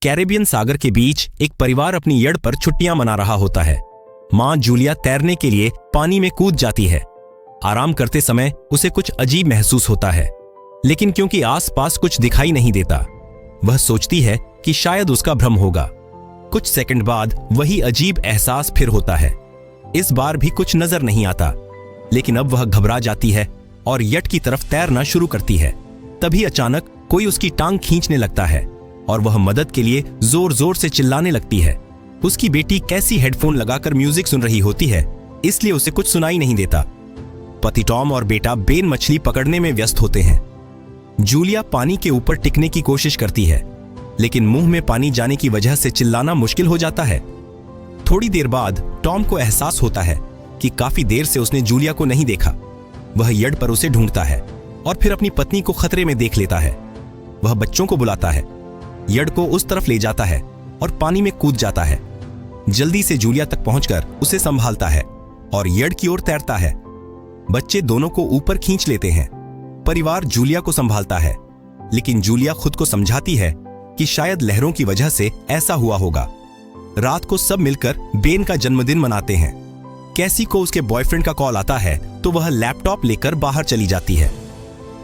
Caribbean सागर के बीच एक परिवार अपनी यड़ पर छुट्टियां मना रहा होता है। मां जूलिया तैरने के लिए पानी में कूद जाती है। आराम करते समय उसे कुछ अजीब महसूस होता है, लेकिन क्योंकि आसपास कुछ दिखाई नहीं देता, वह सोचती है कि शायद उसका भ्रम होगा। कुछ सेकंड बाद वही अजीब एहसास फिर होता है। इस बार भी कुछ नजर नहीं आता, लेकिन अब वह घबरा जाती है और यट की तरफ तैरना शुरू करती है। तभी अचानक कोई उसकी टांग खींचने लगता है और वह मदद के लिए जोर जोर से चिल्लाने लगती है। उसकी बेटी कैसी हेडफोन लगाकर म्यूजिक सुन रही होती है, इसलिए उसे कुछ सुनाई नहीं देता। पति टॉम और बेटा बेन मछली पकड़ने में व्यस्त होते हैं। जूलिया पानी के ऊपर टिकने की कोशिश करती है, लेकिन मुंह में पानी जाने की वजह से चिल्लाना मुश्किल हो जाता है। थोड़ी देर बाद टॉम को एहसास होता है कि काफी देर से उसने जूलिया को नहीं देखा। वह यड़ पर उसे ढूंढता है और फिर अपनी पत्नी को खतरे में देख लेता है। वह बच्चों को बुलाता है, यड़ को उस तरफ ले जाता है और पानी में कूद जाता है। जल्दी से जूलिया तक पहुंचकर उसे संभालता है और यड़ की ओर तैरता है। बच्चे दोनों को ऊपर खींच लेते हैं। परिवार जूलिया को संभालता है, लेकिन जूलिया खुद को समझाती है कि शायद लहरों की वजह से ऐसा हुआ होगा। रात को सब मिलकर बेन का जन्मदिन मनाते हैं। कैसी को उसके बॉयफ्रेंड का कॉल आता है तो वह लैपटॉप लेकर बाहर चली जाती है।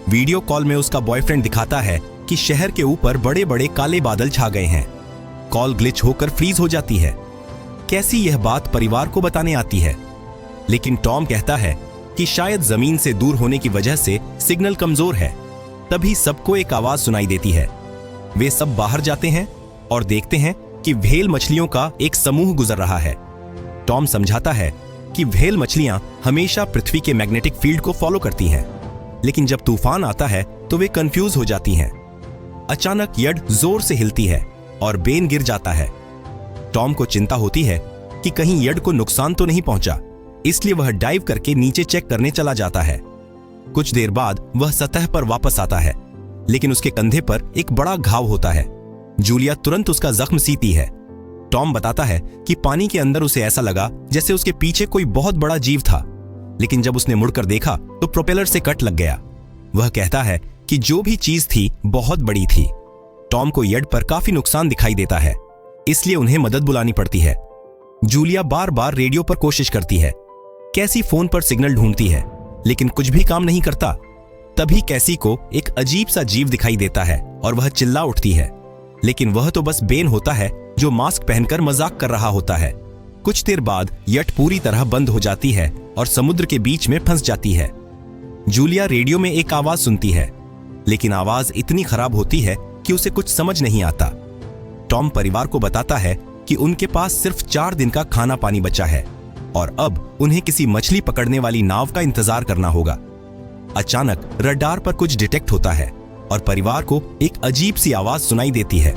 वीडियो कॉल में उसका बॉयफ्रेंड दिखाता है कि शहर के ऊपर बड़े बड़े काले बादल छा गए हैं। कॉल ग्लिच होकर फ्रीज हो जाती है। कैसी यह बात परिवार को बताने आती है, लेकिन टॉम कहता है कि शायद जमीन से दूर होने की वजह से सिग्नल कमजोर है। तभी सबको एक आवाज सुनाई देती है। वे सब बाहर जाते हैं और देखते हैं कि व्हेल मछलियों का एक समूह गुजर रहा है। टॉम समझाता है कि व्हेल मछलियां हमेशा पृथ्वी के मैग्नेटिक फील्ड को फॉलो करती हैं, लेकिन जब तूफान आता है तो वे कंफ्यूज हो जाती हैं। अचानक यड़ जोर से हिलती है और बेन गिर जाता है। टॉम को चिंता होती है कि कहीं यड़ को नुकसान तो नहीं पहुंचा, इसलिए वह डाइव करके नीचे चेक करने चला जाता है। कुछ देर बाद वह सतह पर वापस आता है, लेकिन उसके कंधे पर एक बड़ा घाव होता है। जूलिया तुरंत उसका जख्म सीती है। टॉम बताता है कि पानी के अंदर उसे ऐसा लगा जैसे उसके पीछे कोई बहुत बड़ा जीव था, लेकिन जब उसने मुड़कर देखा तो प्रोपेलर से कट लग गया। वह कहता है कि जो भी चीज थी बहुत बड़ी थी। टॉम को यड़ पर काफी नुकसान दिखाई देता है, इसलिए उन्हें मदद बुलानी पड़ती है। जूलिया बार बार रेडियो पर कोशिश करती है। कैसी फोन पर सिग्नल ढूंढती है, लेकिन कुछ भी काम नहीं करता। तभी कैसी को एक अजीब सा जीव दिखाई देता है और वह चिल्ला उठती है, लेकिन वह तो बस बेन होता है जो मास्क पहनकर मजाक कर रहा होता है। कुछ देर बाद यट पूरी तरह बंद हो जाती है और समुद्र के बीच में फंस जाती है। जूलिया रेडियो में एक आवाज सुनती है, लेकिन आवाज इतनी खराब होती है कि उसे कुछ समझ नहीं आता। टॉम परिवार को बताता है कि उनके पास सिर्फ 4 दिन का खाना पानी बचा है और अब उन्हें किसी मछली पकड़ने वाली नाव का इंतजार करना होगा। अचानक रडार पर कुछ डिटेक्ट होता है और परिवार को एक अजीब सी आवाज सुनाई देती है।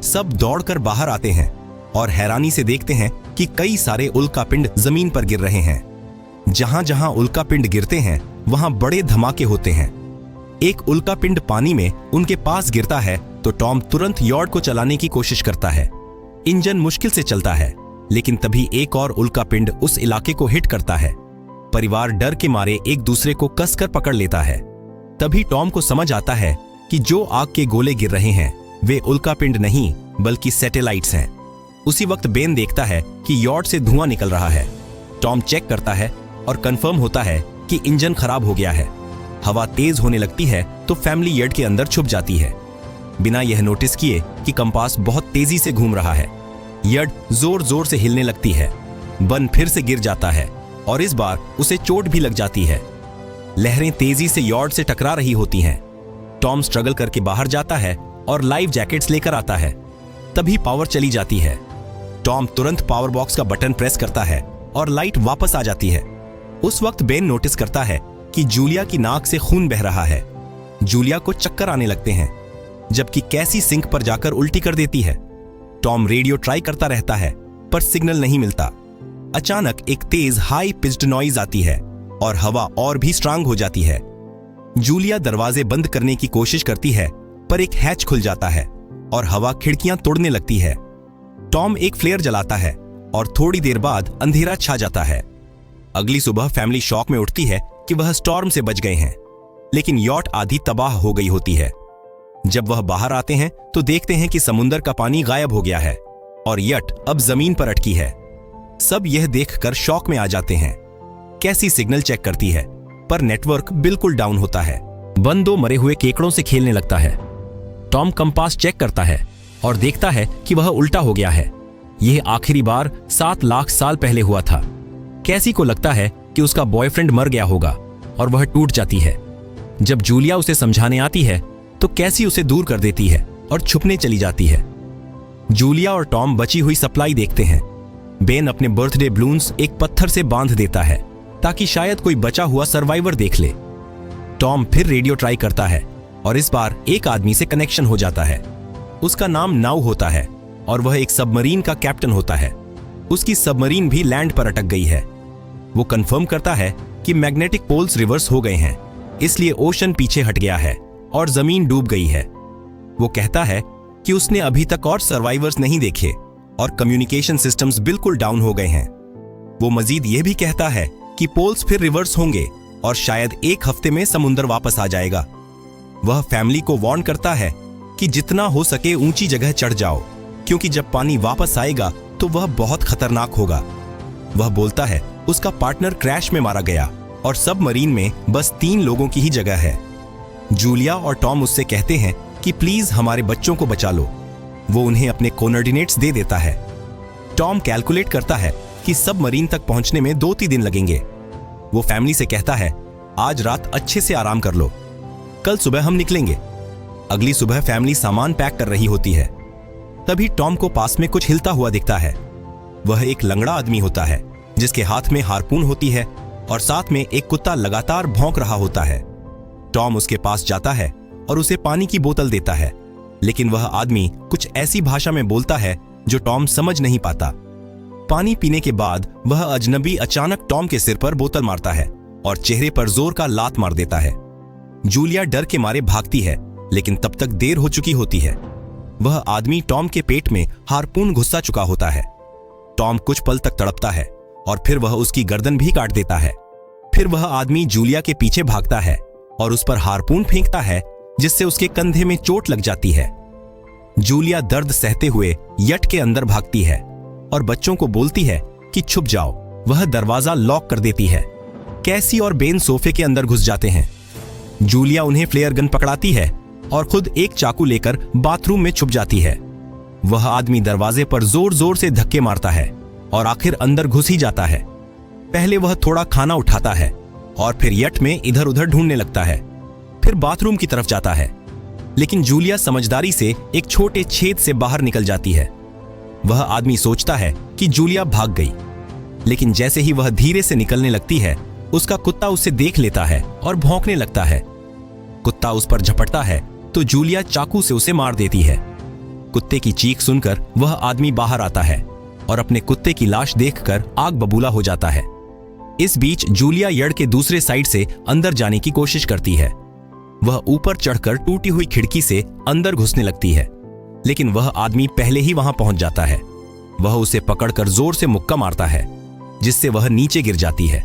सब दौड़कर बाहर आते हैं और हैरानी से देखते हैं कि कई सारे उल्कापिंड जमीन पर गिर रहे हैं। जहां जहां उल्कापिंड गिरते हैं वहां बड़े धमाके होते हैं। एक उल्कापिंड पानी में उनके पास गिरता है तो टॉम तुरंत यॉर्ड को चलाने की कोशिश करता है। इंजन मुश्किल से चलता है, लेकिन तभी एक और उल्कापिंड उस इलाके को हिट करता है। परिवार डर के मारे एक दूसरे को कसकर पकड़ लेता है। तभी टॉम को समझ आता है कि जो आग के गोले गिर रहे हैं वे उल्कापिंड नहीं बल्कि सैटेलाइट्स हैं। उसी वक्त बेन देखता है कि यॉर्ड से धुआं निकल रहा है। टॉम चेक करता है और कंफर्म होता है कि इंजन खराब हो गया है। हवा तेज होने लगती है तो फैमिली यड के अंदर छुप जाती है, बिना यह नोटिस किए कि कंपास बहुत तेजी से घूम रहा है। यड जोर जोर से हिलने लगती है। बन फिर से गिर जाता है और इस बार उसे चोट भी लग जाती है। लहरें तेजी से यॉर्ड से टकरा रही होती हैं। टॉम स्ट्रगल करके बाहर जाता है और लाइफ जैकेट्स लेकर आता है। तभी पावर चली जाती है। टॉम तुरंत पावर बॉक्स का बटन प्रेस करता है और लाइट वापस आ जाती है। उस वक्त बेन नोटिस करता है कि जूलिया की नाक से खून बह रहा है। जूलिया को चक्कर आने लगते हैं, जबकि कैसी सिंक पर जाकर उल्टी कर देती है। टॉम रेडियो ट्राई करता रहता है पर सिग्नल नहीं मिलता। अचानक एक तेज हाई पिच्ड नॉइज आती है और हवा और भी स्ट्रांग हो जाती है। जूलिया दरवाजे बंद करने की कोशिश करती है पर एक हैच खुल जाता है और हवा खिड़कियां तोड़ने लगती है। टॉम एक फ्लेयर जलाता है और थोड़ी देर बाद अंधेरा छा जाता है। अगली सुबह फैमिली शॉक में उठती है कि वह स्टॉर्म से बच गए हैं, लेकिन यॉट आधी तबाह हो गई होती है। जब वह बाहर आते हैं तो देखते हैं कि समुंदर का पानी गायब हो गया है और यट अब जमीन पर अटकी है। सब यह देखकर शॉक में आ जाते हैं। कैसी सिग्नल चेक करती है पर नेटवर्क बिल्कुल डाउन होता है। बंदो मरे हुए केकड़ों से खेलने लगता है। टॉम कंपास चेक करता है और देखता है कि वह उल्टा हो गया है। यह आखिरी बार 7 लाख साल पहले हुआ था। कैसी को लगता है कि उसका बॉयफ्रेंड मर गया होगा और वह टूट जाती है। जब जूलिया उसे समझाने आती है तो कैसी उसे दूर कर देती है और छुपने चली जाती है। जूलिया और टॉम बची हुई सप्लाई देखते हैं। बेन अपने बर्थडे बलून्स एक पत्थर से बांध देता है ताकि शायद कोई बचा हुआ सर्वाइवर देख ले। टॉम फिर रेडियो ट्राई करता है और इस बार एक आदमी से कनेक्शन हो जाता है। उसका नाम नाउ होता है और वह एक सबमरीन का कैप्टन होता है। उसकी सबमरीन भी लैंड पर अटक गई है। वो कंफर्म करता है कि मैग्नेटिक पोल्स रिवर्स हो गए हैं, इसलिए ओशन पीछे हट गया है और जमीन डूब गई है। वो कहता है कि उसने अभी तक और सर्वाइवर्स नहीं देखे और कम्युनिकेशन सिस्टम्स बिल्कुल डाउन हो गए हैं। वो मजीद ये भी कहता है कि पोल्स फिर रिवर्स होंगे और शायद एक हफ्ते में समुंदर वापस आ जाएगा। वह फैमिली को वार्न करता है कि जितना हो सके ऊंची जगह चढ़ जाओ, क्योंकि जब पानी वापस आएगा तो वह बहुत खतरनाक होगा। वह बोलता है उसका पार्टनर क्रैश में मारा गया और सबमरीन में बस 3 लोगों की ही जगह है। जूलिया और टॉम उससे कहते हैं कि प्लीज हमारे बच्चों को बचा लो। वो उन्हें अपने कोऑर्डिनेट्स दे देता है। टॉम कैलकुलेट करता है कि सबमरीन तक पहुंचने में 2-3 दिन लगेंगे। वो फैमिली से कहता है आज रात अच्छे से आराम कर लो, कल सुबह हम निकलेंगे। अगली सुबह फैमिली सामान पैक कर रही होती है। तभी टॉम को पास में कुछ हिलता हुआ दिखता है। वह एक लंगड़ा आदमी होता है जिसके हाथ में हारपून होती है और साथ में एक कुत्ता लगातार भौंक रहा होता है। टॉम उसके पास जाता है और उसे पानी की बोतल देता है, लेकिन वह आदमी कुछ ऐसी भाषा में बोलता है जो टॉम समझ नहीं पाता। पानी पीने के बाद वह अजनबी अचानक टॉम के सिर पर बोतल मारता है और चेहरे पर जोर का लात मार देता है। जूलिया डर के मारे भागती है, लेकिन तब तक देर हो चुकी होती है। वह आदमी टॉम के पेट में हारपून घुसा चुका होता है। टॉम कुछ पल तक तड़पता है और फिर वह उसकी गर्दन भी काट देता है। फिर वह आदमी जूलिया के पीछे भागता है और उस पर हारपून फेंकता है, जिससे उसके कंधे में चोट लग जाती है। जूलिया दर्द सहते हुए यट के अंदर भागती है और बच्चों को बोलती है कि छुप जाओ। वह दरवाजा लॉक कर देती है। कैसी और बेन सोफे के अंदर घुस जाते हैं। जूलिया उन्हें फ्लेयर गन पकड़ाती है और खुद एक चाकू लेकर बाथरूम में छुप जाती है। वह आदमी दरवाजे पर जोर जोर से धक्के मारता है और आखिर अंदर घुस ही जाता है। पहले वह थोड़ा खाना उठाता है और फिर यट में इधर उधर ढूंढने लगता है। फिर बाथरूम की तरफ जाता है, लेकिन जूलिया समझदारी से एक छोटे छेद से बाहर निकल जाती है। वह आदमी सोचता है कि जूलिया भाग गई, लेकिन जैसे ही वह धीरे से निकलने लगती है, उसका कुत्ता उसे देख लेता है और भौंकने लगता है। कुत्ता उस पर झपटता है तो जूलिया चाकू से उसे मार देती है। कुत्ते की चीख सुनकर वह आदमी बाहर आता है और अपने कुत्ते की लाश देखकर आग बबूला हो जाता है। इस बीच जूलिया यड़ के दूसरे साइड से अंदर जाने की कोशिश करती है। वह ऊपर चढ़कर टूटी हुई खिड़की से अंदर घुसने लगती है, लेकिन वह आदमी पहले ही वहां पहुंच जाता है। वह उसे पकड़कर जोर से मुक्का मारता है, जिससे वह नीचे गिर जाती है।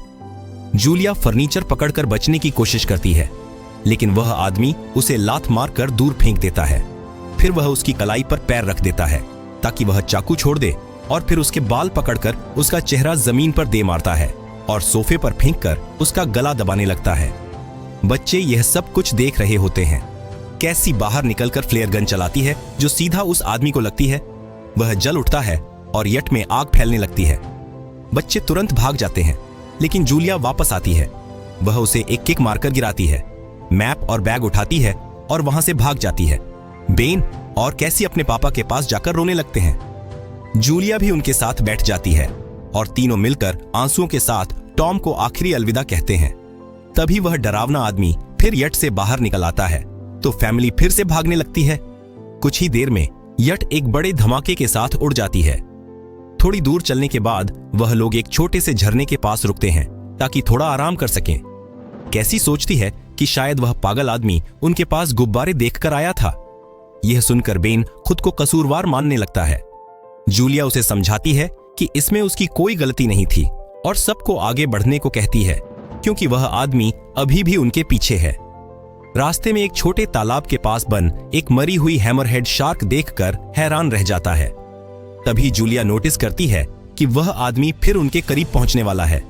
जूलिया फर्नीचर पकड़कर बचने की कोशिश करती है, लेकिन वह आदमी उसे लात मारकर दूर फेंक देता है। फिर वह उसकी कलाई पर पैर रख देता है ताकि वह चाकू छोड़ दे और फिर उसके बाल पकड़कर उसका चेहरा जमीन पर दे मारता है और सोफे पर फेंककर उसका गला दबाने लगता है। बच्चे यह सब कुछ देख रहे होते हैं। कैसी बाहर निकलकर फ्लेयर गन चलाती है जो सीधा उस आदमी को लगती है। वह जल उठता है और यट में आग फैलने लगती है। बच्चे तुरंत भाग जाते हैं, लेकिन जूलिया वापस आती है। वह उसे एक किक मारकर गिराती है, मैप और बैग उठाती है और वहां से भाग जाती है। बेन और कैसी अपने पापा के पास जाकर रोने लगते हैं। जूलिया भी उनके साथ बैठ जाती है और तीनों मिलकर आंसुओं के साथ टॉम को आखिरी अलविदा कहते हैं। तभी वह डरावना आदमी फिर यट से बाहर निकल आता है तो फैमिली फिर से भागने लगती है। कुछ ही देर में यट एक बड़े धमाके के साथ उड़ जाती है। थोड़ी दूर चलने के बाद वह लोग एक छोटे से झरने के पास रुकते हैं ताकि थोड़ा आराम कर सकें। कैसी सोचती है कि शायद वह पागल आदमी उनके पास गुब्बारे देखकर आया था। यह सुनकर बेन खुद को कसूरवार मानने लगता है। जूलिया उसे समझाती है कि इसमें उसकी कोई गलती नहीं थी और सबको आगे बढ़ने को कहती है, क्योंकि वह आदमी अभी भी उनके पीछे है। रास्ते में एक छोटे तालाब के पास बन एक मरी हुई हैमरहेड शार्क देखकर हैरान रह जाता है। तभी जूलिया नोटिस करती है कि वह आदमी फिर उनके करीब पहुंचने वाला है।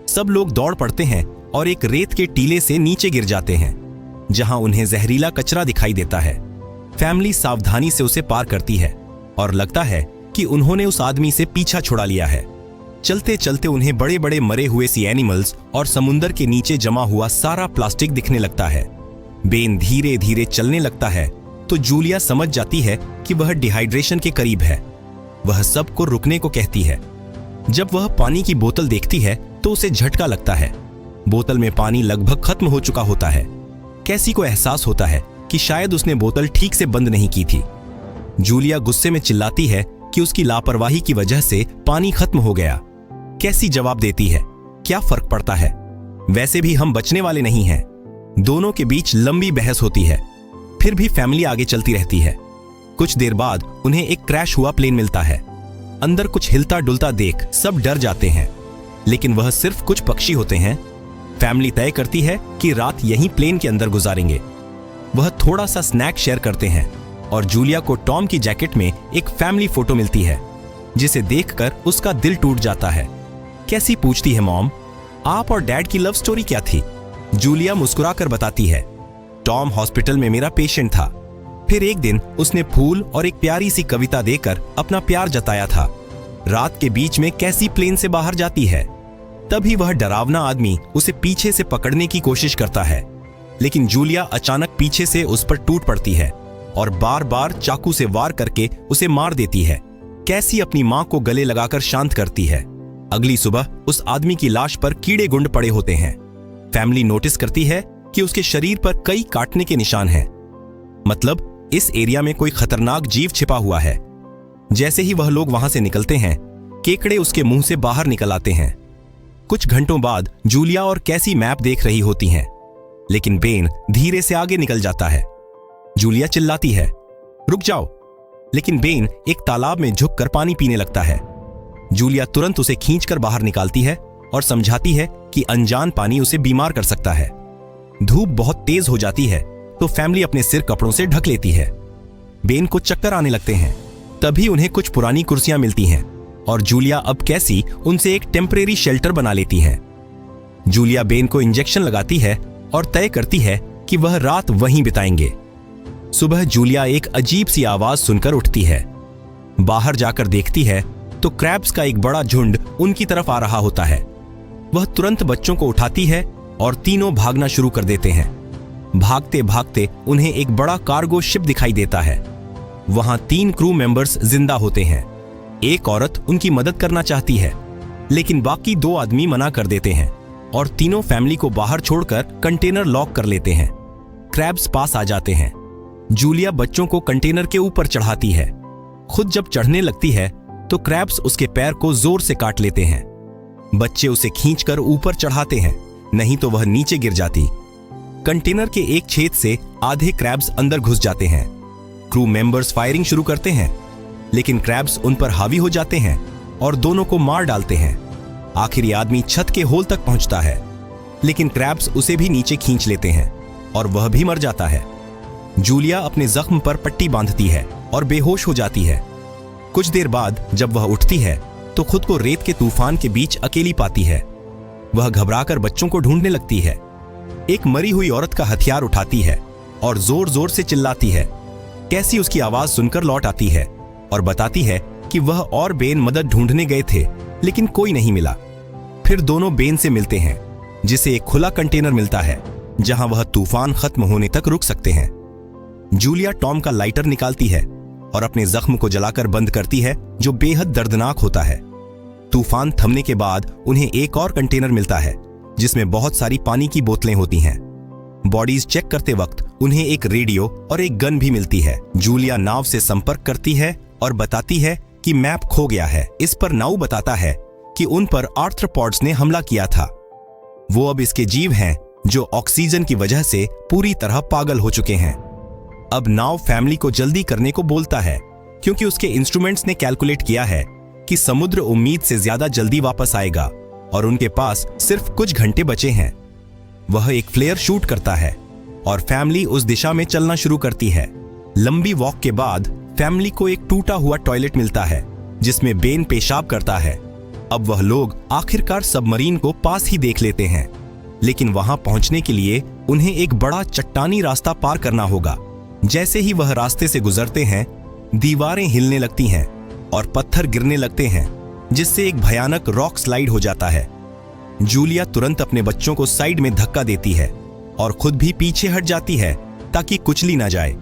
सब लोग दौड़ पड़ते हैं और एक रेत के टीले से नीचे गिर जाते हैं, जहां उन्हें जहरीला कचरा दिखाई देता है। फैमिली सावधानी से उसे पार करती है और लगता है कि उन्होंने उस आदमी से पीछा छुड़ा लिया है। चलते चलते उन्हें बड़े बड़े मरे हुए सी एनिमल्स और समुंदर के नीचे जमा हुआ सारा प्लास्टिक दिखने लगता है। बेन धीरे धीरे चलने लगता है तो जूलिया समझ जाती है कि वह डिहाइड्रेशन के करीब है। वह सबको रुकने को कहती है। जब वह पानी की बोतल देखती है तो उसे झटका लगता है। बोतल में पानी लगभग खत्म हो चुका होता है। कैसी को एहसास होता है कि शायद उसने बोतल ठीक से बंद नहीं की थी। जूलिया गुस्से में चिल्लाती है कि उसकी लापरवाही की वजह से पानी खत्म हो गया। कैसी जवाब देती है, क्या फर्क पड़ता है, वैसे भी हम बचने वाले नहीं हैं। दोनों के बीच लंबी बहस होती है। फिर भी फैमिली आगे चलती रहती है। कुछ देर बाद उन्हें एक क्रैश हुआ प्लेन मिलता है। अंदर कुछ हिलता डुलता देख सब डर जाते हैं, लेकिन वह सिर्फ कुछ पक्षी होते हैं। फैमिली तय करती है कि रात यहीं प्लेन के अंदर गुजारेंगे। वह थोड़ा सा स्नैक शेयर करते हैं और जूलिया को टॉम की जैकेट में एक फैमिली फोटो मिलती है, जिसे देखकर उसका दिल टूट जाता है। कैसी पूछती है, मॉम, आप और डैड की लव स्टोरी क्या थी? जूलिया मुस्कुराकर बताती है, टॉम हॉस्पिटल में मेरा पेशेंट था। फिर एक दिन उसने फूल और एक प्यारी सी कविता देकर अपना प्यार जताया था। रात के बीच में कैसी प्लेन से बाहर जाती है। तभी वह डरावना आदमी उसे पीछे से पकड़ने की कोशिश करता है, लेकिन जूलिया अचानक पीछे से उस पर टूट पड़ती है और बार बार चाकू से वार करके उसे मार देती है। कैसी अपनी मां को गले लगाकर शांत करती है। अगली सुबह उस आदमी की लाश पर कीड़े गुंड पड़े होते हैं। फैमिली नोटिस करती है कि उसके शरीर पर कई काटने के निशान हैं। मतलब इस एरिया में कोई खतरनाक जीव छिपा हुआ है। जैसे ही वह लोग वहां से निकलते हैं, केकड़े उसके मुंह से बाहर निकल आते हैं। कुछ घंटों बाद जूलिया और कैसी मैप देख रही होती हैं, लेकिन बेन धीरे से आगे निकल जाता है। जूलिया चिल्लाती है, रुक जाओ, लेकिन बेन एक तालाब में झुककर पानी पीने लगता है। जूलिया तुरंत उसे खींचकर बाहर निकालती है और समझाती है कि अनजान पानी उसे बीमार कर सकता है। धूप बहुत तेज हो जाती है तो फैमिली अपने सिर कपड़ों से ढक लेती है। बेन को चक्कर आने लगते हैं। तभी उन्हें कुछ पुरानी कुर्सियां मिलती हैं और जूलिया अब कैसी उनसे एक टेम्परेरी शेल्टर बना लेती है। जूलिया बेन को इंजेक्शन लगाती है और तय करती है कि वह रात वहीं बिताएंगे। सुबह जूलिया एक अजीब सी आवाज सुनकर उठती है। बाहर जाकर देखती है तो क्रैब्स का एक बड़ा झुंड उनकी तरफ आ रहा होता है। वह तुरंत बच्चों को उठाती है और तीनों भागना शुरू कर देते हैं। भागते भागते उन्हें एक बड़ा कार्गो शिप दिखाई देता है। वहां 3 क्रू मेंबर्स जिंदा होते हैं। एक औरत उनकी मदद करना चाहती है, लेकिन बाकी 2 आदमी मना कर देते हैं और तीनों फैमिली को बाहर छोड़कर कंटेनर लॉक कर लेते हैं। क्रैब्स पास आ जाते हैं। जूलिया बच्चों को कंटेनर के ऊपर चढ़ाती है। खुद जब चढ़ने लगती है तो क्रैब्स उसके पैर को जोर से काट लेते हैं। बच्चे उसे खींचकर ऊपर चढ़ाते हैं, नहीं तो वह नीचे गिर जाती। कंटेनर के एक छेद से आधे क्रैब्स अंदर घुस जाते हैं। क्रू मेंबर्स फायरिंग शुरू करते हैं, लेकिन क्रैब्स उन पर हावी हो जाते हैं और दोनों को मार डालते हैं। आखिरी आदमी छत के होल तक पहुंचता है, लेकिन क्रैब्स उसे भी नीचे खींच लेते हैं और वह भी मर जाता है। जूलिया अपने जख्म पर पट्टी बांधती है और बेहोश हो जाती है। कुछ देर बाद जब वह उठती है तो खुद को रेत के तूफान के बीच अकेली पाती है। वह घबराकर बच्चों को ढूंढने लगती है। एक मरी हुई औरत का हथियार उठाती है और जोर जोर से चिल्लाती है। कैसी उसकी आवाज सुनकर लौट आती है और बताती है कि वह और बेन मदद ढूंढने गए थे, लेकिन कोई नहीं मिला। फिर दोनों बेन से मिलते हैं, जिसे एक खुला कंटेनर मिलता है जहां वह तूफान खत्म होने तक रुक सकते हैं। जूलिया टॉम का लाइटर निकालती है और अपने जख्म को जलाकर बंद करती है, जो बेहद दर्दनाक होता है। तूफान थमने के बाद उन्हें एक और कंटेनर मिलता है, जिसमें बहुत सारी पानी की बोतलें होती हैं। बॉडीज चेक करते वक्त उन्हें एक रेडियो और एक गन भी मिलती है। जूलिया नाव से संपर्क करती है और बताती है कि मैप खो गया है। इस पर नाउ बताता है कि उन पर आर्थ्रोपॉड्स ने हमला किया था। वो अब इसके जीव हैं जो ऑक्सीजन की वजह से पूरी तरह पागल हो चुके हैं। अब नाव फैमिली को जल्दी करने को बोलता है, क्योंकि उसके इंस्ट्रूमेंट्स ने कैलकुलेट किया है कि समुद्र उम्मीद से ज्यादा जल्दी वापस आएगा और उनके पास सिर्फ कुछ घंटे बचे हैं। वह एक फ्लेयर शूट करता है और फैमिली उस दिशा में चलना शुरू करती है। लंबी वॉक के बाद फैमिली को एक टूटा हुआ टॉयलेट मिलता है जिसमें बेन पेशाब करता है। अब वह लोग आखिरकार सबमरीन को पास ही देख लेते हैं, लेकिन वहां पहुंचने के लिए उन्हें एक बड़ा चट्टानी रास्ता पार करना होगा। जैसे ही वह रास्ते से गुजरते हैं, दीवारें हिलने लगती हैं और पत्थर गिरने लगते हैं, जिससे एक भयानक रॉक स्लाइड हो जाता है। जूलिया तुरंत अपने बच्चों को साइड में धक्का देती है और खुद भी पीछे हट जाती है ताकि कुचली ना जाए।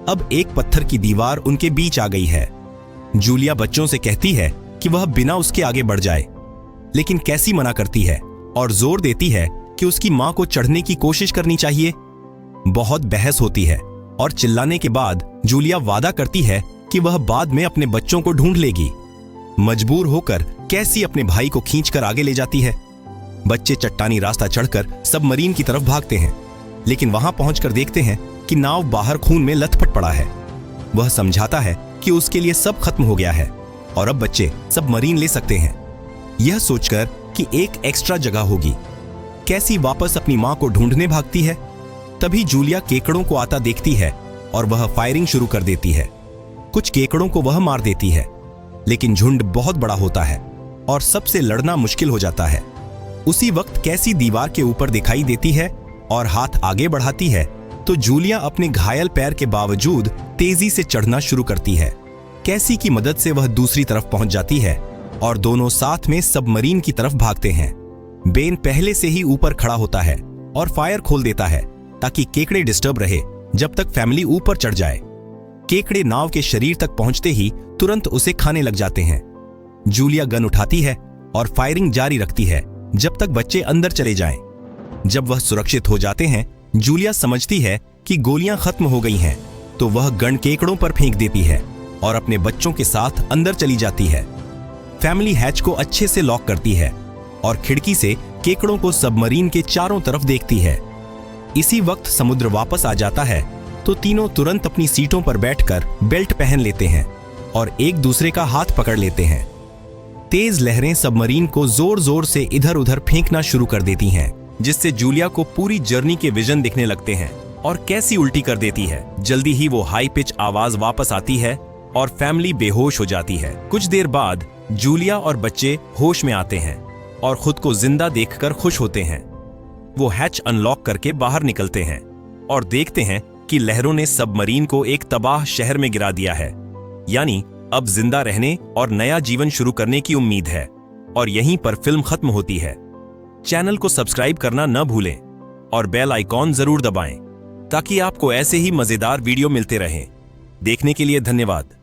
अब एक पत्थर की दीवार उनके बीच आ गई है। जूलिया बच्चों से कहती है कि वह बिना उसके आगे बढ़ जाए, लेकिन कैसी मना करती है और जोर देती है कि उसकी मां को चढ़ने की कोशिश करनी चाहिए। बहुत बहस होती है और चिल्लाने के बाद जूलिया वादा करती है कि वह बाद में अपने बच्चों को ढूंढ लेगी। मजबूर होकर कैसी अपने भाई को खींचकर आगे ले जाती है। बच्चे चट्टानी रास्ता चढ़कर सबमरीन की तरफ भागते हैं, लेकिन वहां पहुंचकर देखते हैं कि नाव बाहर खून में लथपथ पड़ा है। वह समझाता है कि उसके लिए सब खत्म हो गया है और अब बच्चे सबमरीन ले सकते हैं, यह सोचकर कि एक एक्स्ट्रा जगह होगी। कैसी वापस अपनी मां को ढूंढने भागती है। तभी जूलिया केकड़ों को आता देखती है और वह फायरिंग शुरू कर देती है। कुछ केकड़ों को वह मार देती है, लेकिन झुंड बहुत बड़ा होता है और सबसे लड़ना मुश्किल हो जाता है। उसी वक्त कैसी दीवार के ऊपर दिखाई देती है और हाथ आगे बढ़ाती है तो जूलिया अपने घायल पैर के बावजूद तेजी से चढ़ना शुरू करती है। कैसी की मदद से वह दूसरी तरफ पहुंच जाती है और दोनों साथ में सबमरीन की तरफ भागते हैं। बेन पहले से ही ऊपर खड़ा होता है और फायर खोल देता है ताकि केकड़े डिस्टर्ब रहे जब तक फैमिली ऊपर चढ़ जाए। केकड़े नाव के शरीर तक पहुंचते ही तुरंत उसे खाने लग जाते हैं। जूलिया गन उठाती है और फायरिंग जारी रखती है जब तक बच्चे अंदर चले जाएं। जब वह सुरक्षित हो जाते हैं, जूलिया समझती है कि गोलियां खत्म हो गई हैं, तो वह गन केकड़ों पर फेंक देती है और अपने बच्चों के साथ अंदर चली जाती है। फैमिली हैच को अच्छे से लॉक करती है और खिड़की से केकड़ों को सबमरीन के चारों तरफ देखती है। इसी वक्त समुद्र वापस आ जाता है तो तीनों तुरंत अपनी सीटों पर बैठकर बेल्ट पहन लेते हैं और एक दूसरे का हाथ पकड़ लेते हैं। तेज लहरें सबमरीन को जोर जोर से इधर उधर फेंकना शुरू कर देती हैं, जिससे जूलिया को पूरी जर्नी के विजन दिखने लगते हैं और कैसी उल्टी कर देती है। जल्दी ही वो हाई पिच आवाज वापस आती है और फैमिली बेहोश हो जाती है। कुछ देर बाद जूलिया और बच्चे होश में आते हैं और खुद को जिंदा देखकर खुश होते हैं। वो हैच अनलॉक करके बाहर निकलते हैं और देखते हैं कि लहरों ने सबमरीन को एक तबाह शहर में गिरा दिया है। यानी अब जिंदा रहने और नया जीवन शुरू करने की उम्मीद है। और यहीं पर फिल्म खत्म होती है। चैनल को सब्सक्राइब करना न भूलें और बेल आइकॉन जरूर दबाएं ताकि आपको ऐसे ही मजेदार वीडियो मिलते रहें। देखने के लिए धन्यवाद।